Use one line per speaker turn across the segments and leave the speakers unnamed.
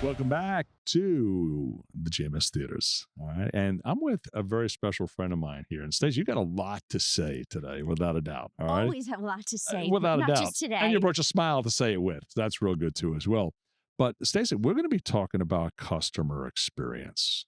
Welcome back to the GMS Theaters. All right. And I'm with a very special friend of mine here. And Stacey, you got a lot to say today, without a doubt. All right.
Always have a lot to say,
Without a
not
doubt.
just today.
And you brought your smile to say it with. That's real good too, as well. But Stacey, we're going to be talking about customer experience.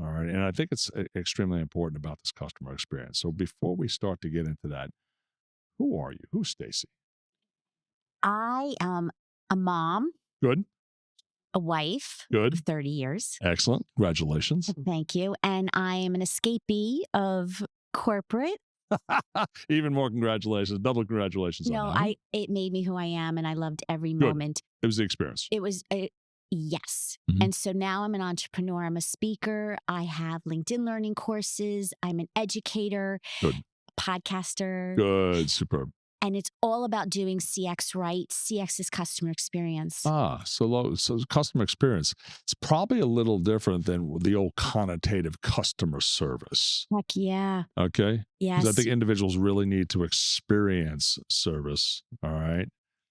All right. And I think it's extremely important about this customer experience. So before we start to get into that, who are you? Who's Stacey?
I am a mom,
Good.
a wife
Good.
of 30 years.
Excellent. Congratulations.
Thank you. And I am an escapee of corporate.
Even more congratulations. Double congratulations
No,
on that.
it made me who I am, and I loved every
Good.
moment.
It was the experience.
It was yes.
Mhm.
And so now I'm an entrepreneur. I'm a speaker. I have LinkedIn learning courses. I'm an educator,
Good.
podcaster.
Good. Superb.
And it's all about doing CX right. CX is customer experience.
So customer experience. It's probably a little different than the old connotative customer service.
Heck yeah.
Okay.
Yes.
Because I think individuals really need to experience service, all right,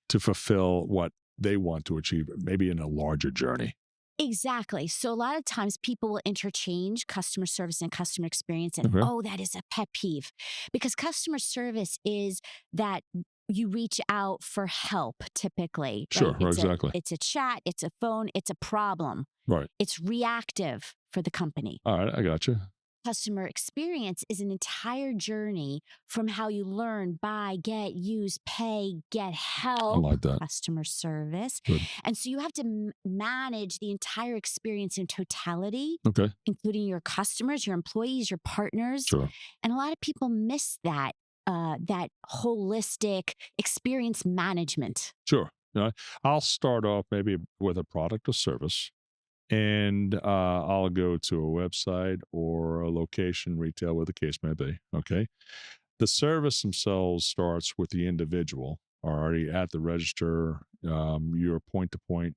to fulfill what they want to achieve, maybe in a larger journey.
Exactly. So a lot of times people will interchange customer service and customer experience. And
Okay.
oh, that is a pet peeve, because customer service is that you reach out for help typically.
Sure,
It's
exactly.
it's a chat, it's a phone, it's a problem.
Right.
It's reactive for the company.
All right. I got you.
Customer experience is an entire journey from how you learn, buy, get, use, pay, get help,
I like that.
customer service.
Good.
And so you have to manage the entire experience in totality,
Okay.
including your customers, your employees, your partners.
Sure.
And a lot of people miss that holistic experience management.
Sure. I'll start off maybe with a product or service. And I'll go to a website or a location, retail, where the case may be. Okay. The service themselves starts with the individual already at the register, your point to point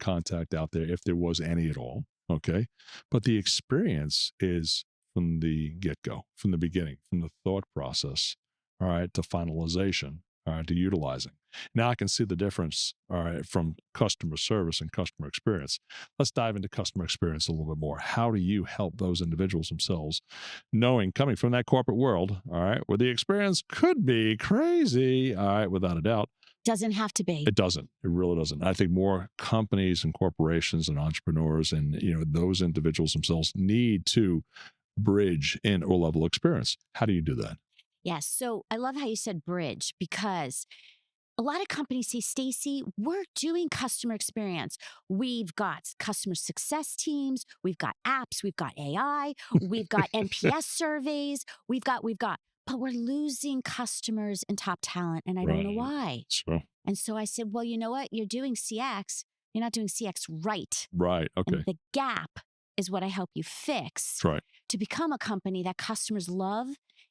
contact out there, if there was any at all. Okay. But the experience is from the get go, from the beginning, from the thought process, all right, to finalization, all right, to utilizing. Now I can see the difference, all right, from customer service and customer experience. Let's dive into customer experience a little bit more. How do you help those individuals themselves, knowing, coming from that corporate world, all right, where the experience could be crazy, all right, without a doubt.
Doesn't have to be.
It doesn't. It really doesn't. I think more companies and corporations and entrepreneurs and, those individuals themselves need to bridge in or level experience. How do you do that?
Yes. So I love how you said bridge, because a lot of companies say, Stacey, we're doing customer experience. We've got customer success teams. We've got apps. We've got AI. We've got NPS surveys. We've got, but we're losing customers and top talent. And I don't know why.
Sure.
And so I said, well, you know what? You're doing CX. You're not doing CX right.
Right. Okay.
And the gap is what I help you fix.
That's right.
To become a company that customers love,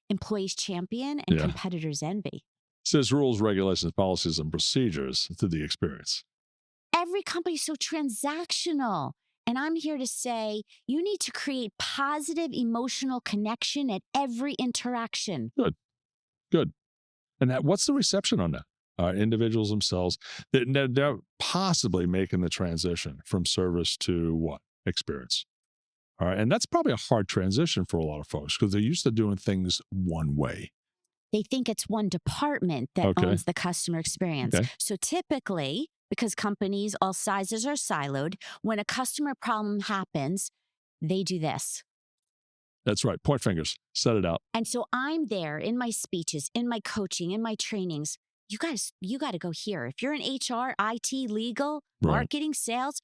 employees champion, and competitors envy.
Says rules, regulations, policies, and procedures to the experience.
Every company is so transactional. And I'm here to say you need to create positive emotional connection at every interaction.
Good. And what's the reception on that? Individuals themselves, they're possibly making the transition from service to what? Experience. All right. And that's probably a hard transition for a lot of folks because they're used to doing things one way.
They think it's one department that owns the customer experience.
Okay.
So typically, because companies, all sizes are siloed, when a customer problem happens, they do this.
That's right. Point fingers. Set it out.
And so I'm there in my speeches, in my coaching, in my trainings. You got to go here. If you're in HR, IT, legal, marketing, sales,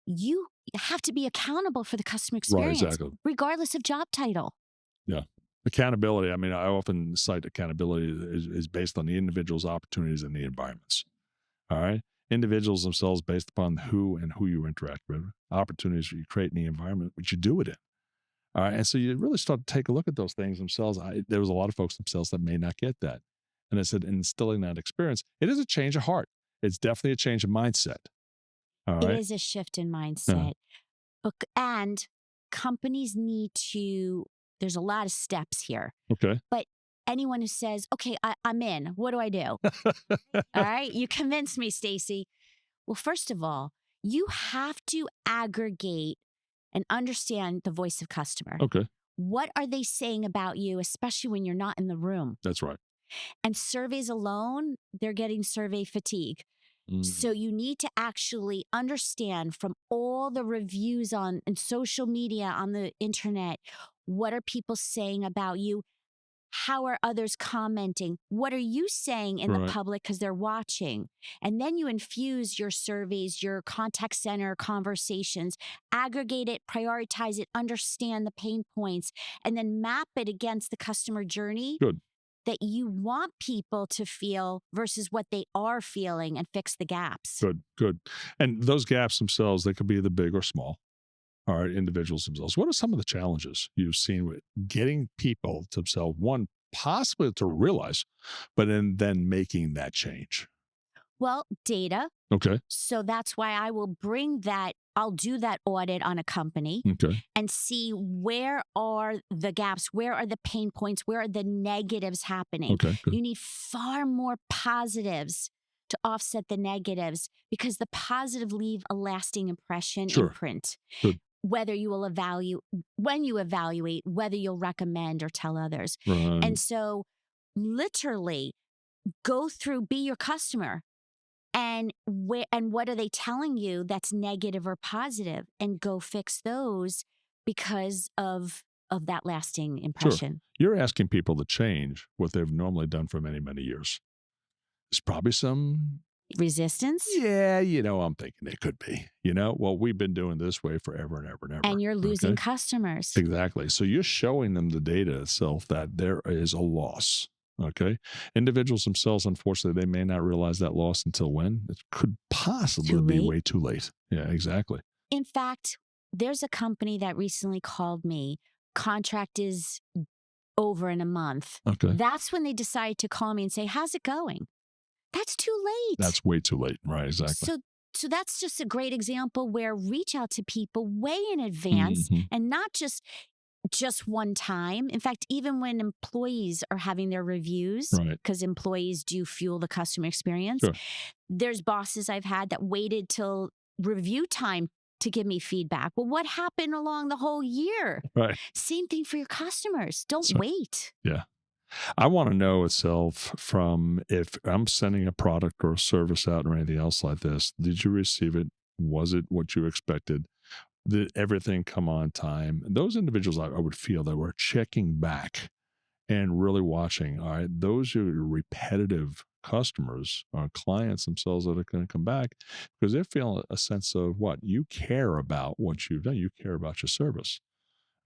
you have to be accountable for the customer experience, regardless of job title.
Yeah. Accountability. I mean, I often cite accountability is based on the individual's opportunities and the environments. All right. Individuals themselves based upon who you interact with, opportunities you create in the environment, which you do it in. All right. And so you really start to take a look at those things themselves. There was a lot of folks themselves that may not get that. And I said, instilling that experience, it is a change of heart. It's definitely a change of mindset. All right.
It is a shift in mindset. And companies need to, there's a lot of steps here.
Okay.
But anyone who says, okay, I'm in, what do I do? All right. You convinced me, Stacey. Well, first of all, You have to aggregate and understand the voice of customer.
Okay.
What are they saying about you, especially when you're not in the room?
That's right.
And surveys alone, they're getting survey fatigue.
Mm,
So you need to actually understand from all the reviews on in social media, on the internet, what are people saying about you? How are others commenting? What are you saying in the
right.
public because they're watching? And then you infuse your surveys, your contact center conversations, aggregate it, prioritize it, understand the pain points, and then map it against the customer journey
Good.
that you want people to feel versus what they are feeling and fix the gaps.
Good. Good. And those gaps themselves, they could be either big or small. All right, individuals themselves. What are some of the challenges you've seen with getting people to themselves, one, possibly to realize, but then making that change?
Well, data.
Okay.
So that's why I will bring that. I'll do that audit on a company
Okay.
and see where are the gaps, where are the pain points, where are the negatives happening.
Okay. Good.
You need far more positives to offset the negatives because the positive leave a lasting impression,
Sure.
imprint.
Good.
Whether you will evaluate, when you evaluate, whether you'll recommend or tell others.
Right.
And so, literally, go through, be your customer and what are they telling you that's negative or positive, and go fix those because of that lasting
Sure.
impression.
You're asking people to change what they've normally done for many, many years. There's probably some,
Resistance,
yeah, I'm thinking it could be, well, we've been doing this way forever and ever and ever.
and you're losing
Okay.
customers.
Exactly. So you're showing them the data itself that there is a loss. Okay. Individuals themselves, unfortunately, they may not realize that loss until when? It could
Too
possibly be
late.
way too late. Yeah, exactly.
In fact, there's a company that recently called me. Contract is over in a month.
Okay.
That's when they decide to call me and say, "How's it going?" That's too late.
That's way too late. Right. Exactly.
So so that's just a great example where reach out to people way in advance
Hmm.
and not just one time. In fact, even when employees are having their reviews,
Right.
because employees do fuel the customer experience,
Sure.
there's bosses I've had that waited till review time to give me feedback. Well, what happened along the whole year?
Right.
Same thing for your customers. Don't
So,
wait.
yeah. I want to know itself from if I'm sending a product or a service out or anything else like this, did you receive it? Was it what you expected? Did everything come on time? Those individuals, I would feel that were checking back and really watching. All right, those are your repetitive customers or clients themselves that are going to come back because they're feeling a sense of what you care about what you've done. You care about your service.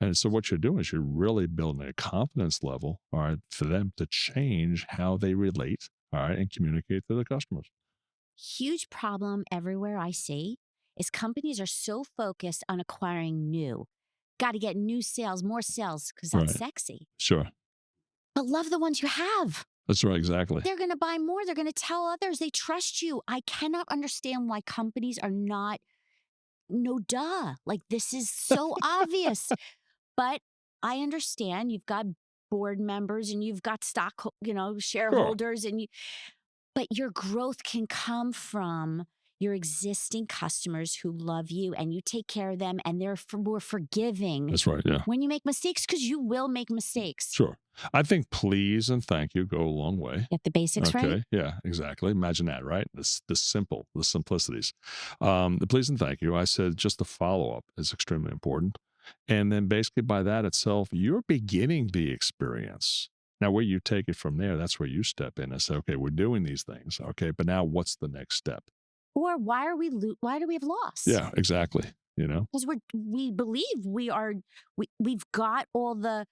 And so what you're doing is you're really building a confidence level, all right, for them to change how they relate, all right, and communicate to the customers.
Huge problem everywhere I see is companies are so focused on acquiring new. Got to get new sales, more sales, because that's
Right.
sexy.
Sure.
But love the ones you have.
That's right. Exactly.
They're going to buy more. They're going to tell others. They trust you. I cannot understand why companies are not, no duh. Like, this is so obvious. But I understand you've got board members and you've got
Sure.
shareholders, but your growth can come from your existing customers who love you and you take care of them and they're more forgiving
That's right. Yeah.
when you make mistakes because you will make mistakes.
Sure. I think please and thank you go a long way.
Get the basics right.
Okay. Yeah, exactly. Imagine that, right? The simple, the simplicities. The please and thank you. I said just the follow up is extremely important. And then basically by that itself, you're beginning the experience. Now, where you take it from there, that's where you step in and say, okay, we're doing these things. Okay. But now what's the next step?
Or why do we have loss?
Yeah, exactly.
Because we believe we've got all the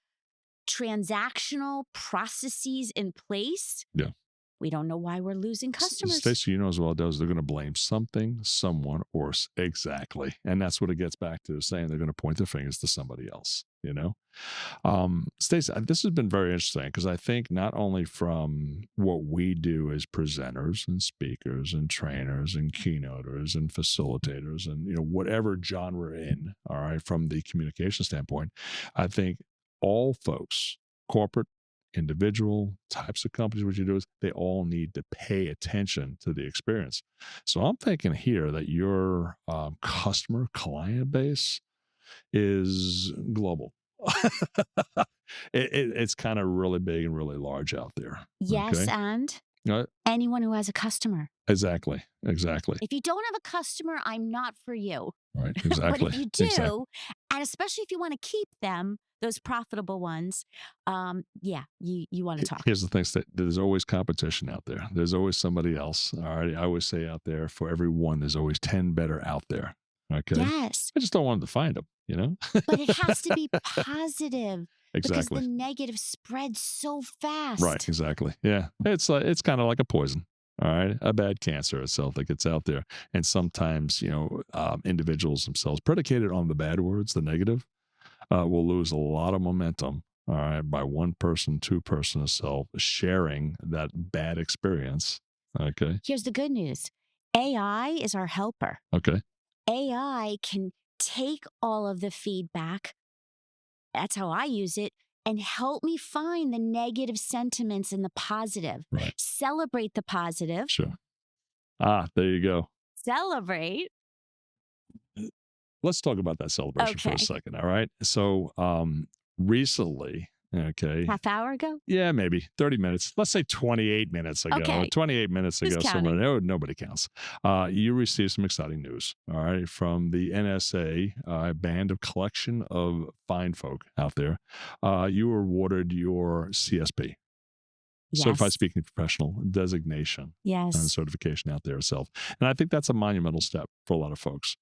transactional processes in place.
Yeah.
We don't know why we're losing customers.
Stacey, as well does. They're going to blame something, someone, or exactly, and that's what it gets back to saying they're going to point their fingers to somebody else. Stacey, this has been very interesting because I think not only from what we do as presenters and speakers and trainers and keynoters and facilitators and whatever genre in, all right, from the communication standpoint, I think all folks, corporate individual types of companies, what you do is they all need to pay attention to the experience. So I'm thinking here that your customer client base is global. It's kind of really big and really large out there.
Yes,
Okay.
and
Uh,
anyone who has a customer.
exactly. Exactly.
If you don't have a customer, I'm not for you.
Right.
But
Exactly.
if you
Exactly.
do, and especially if you want to keep them, those profitable ones, yeah, you want to talk.
Here's the thing: that there's always competition out there. There's always somebody else. All right. I always say out there, for every one, there's always 10 better out there. Okay.
Yes,
I just don't want them to find them, you know?
but it has to be positive because the
Exactly.
negative spreads so
Right.
fast.
Exactly. Yeah. It's kind of like a poison. All right. A bad cancer itself that gets out there. And sometimes, individuals themselves, predicated on the bad words, the negative, will lose a lot of momentum. All right. By one person, two person itself sharing that bad experience. Okay.
Here's the good news: AI is our helper.
Okay.
AI can take all of the feedback, that's how I use it, and help me find the negative sentiments and the positive.
Right.
Celebrate the positive.
Sure. Ah, there you go.
Celebrate.
Let's talk about that celebration for a
Okay.
second. All right. So, recently, okay,
Half hour ago?
yeah, maybe 30 minutes. Let's say 28 minutes ago.
Okay.
28 minutes
Who's
ago,
counting?
nobody counts. You received some exciting news, all right, from the NSA, band of collection of fine folk out there. You were awarded your CSP, Certified
Yes.
Speaking Professional designation and
Yes.
certification out there itself. And I think that's a monumental step for a lot of folks.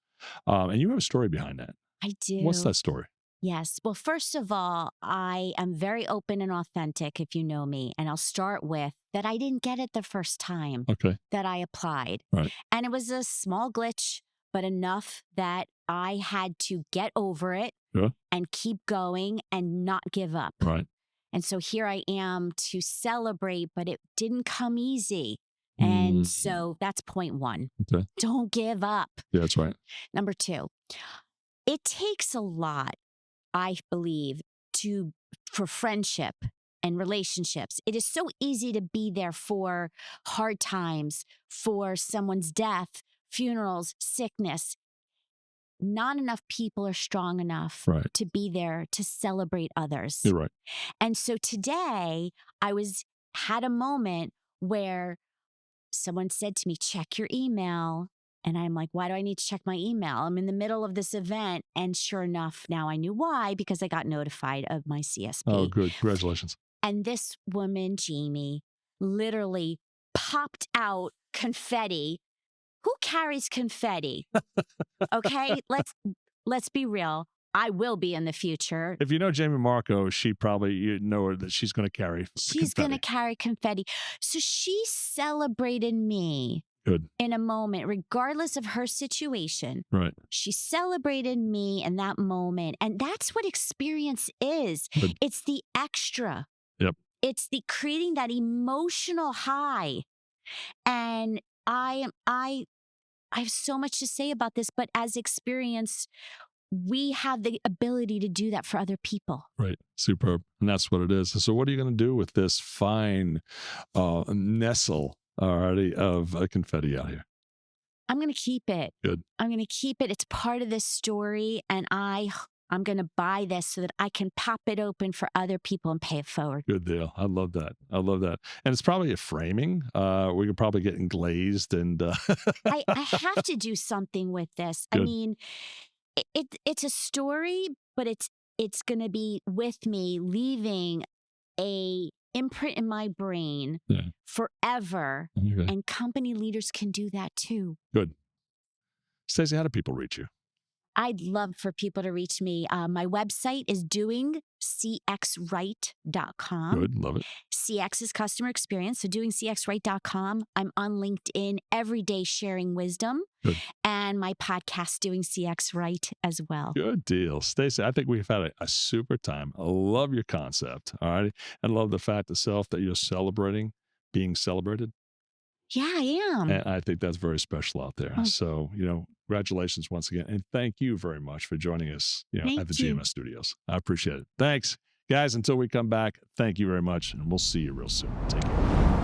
And you have a story behind that.
I
What's
do.
that story?
Yes. Well, first of all, I am very open and authentic if you know me. And I'll start with that I didn't get it the first time
Okay.
that I applied.
Right.
And it was a small glitch, but enough that I had to get over it
Yeah.
and keep going and not give up.
Right.
And so here I am to celebrate, but it didn't come easy. And
Mm,
so that's point one.
okay.
Don't give up.
Yeah, that's right.
Number two, it takes a lot, I believe, for friendship and relationships. It is so easy to be there for hard times, for someone's death, funerals, sickness. Not enough people are strong enough
Right.
to be there to celebrate others.
You're right.
And so today had a moment where someone said to me, check your email. And I'm like, why do I need to check my email? I'm in the middle of this event. And sure enough, now I knew why, because I got notified of my
Oh,
CSP.
good. Congratulations.
And this woman, Jamie, literally popped out confetti. Who carries confetti? Okay, let's be real. I will be in the future.
If you know Jamie Marco, you know that she's going to carry
She's going to
confetti.
carry confetti. So she celebrated me
Good.
in a moment, regardless of her situation.
Right.
She celebrated me in that moment. And that's what experience is.
Good.
It's the extra.
Yep.
It's the creating that emotional high. And I have so much to say about this, but as experience, we have the ability to do that for other people.
Right. Superb. And that's what it is. So what are you going to do with this fine nestle already of confetti out here?
I'm going to keep it.
Good.
I'm going to keep it. It's part of this story. And I'm going to buy this so that I can pop it open for other people and pay it forward.
Good deal. I love that. I love that. And it's probably a framing. We could probably get glazed and
I have to do something with this.
Good.
I mean, it's a story, but it's going to be with me, leaving a imprint in my brain forever.
Okay.
And company leaders can do that too.
Good. Stacey, how do people reach you?
I'd love for people to reach me. My website is doingcxright.com.
Good. Love it.
CX is customer experience. So doingcxright.com. I'm on LinkedIn every day sharing wisdom.
Good.
And my podcast, Doing CX Right, as well.
Good deal. Stacey, I think we've had a super time. I love your concept. All right. I love the fact itself that you're celebrating being celebrated.
Yeah, I am.
And I think that's very special out there.
Oh.
So, congratulations once again. And thank you very much for joining us, at the
you.
GMS studios. I appreciate it. Thanks. Guys, until we come back, thank you very much, and we'll see you real soon. Take care.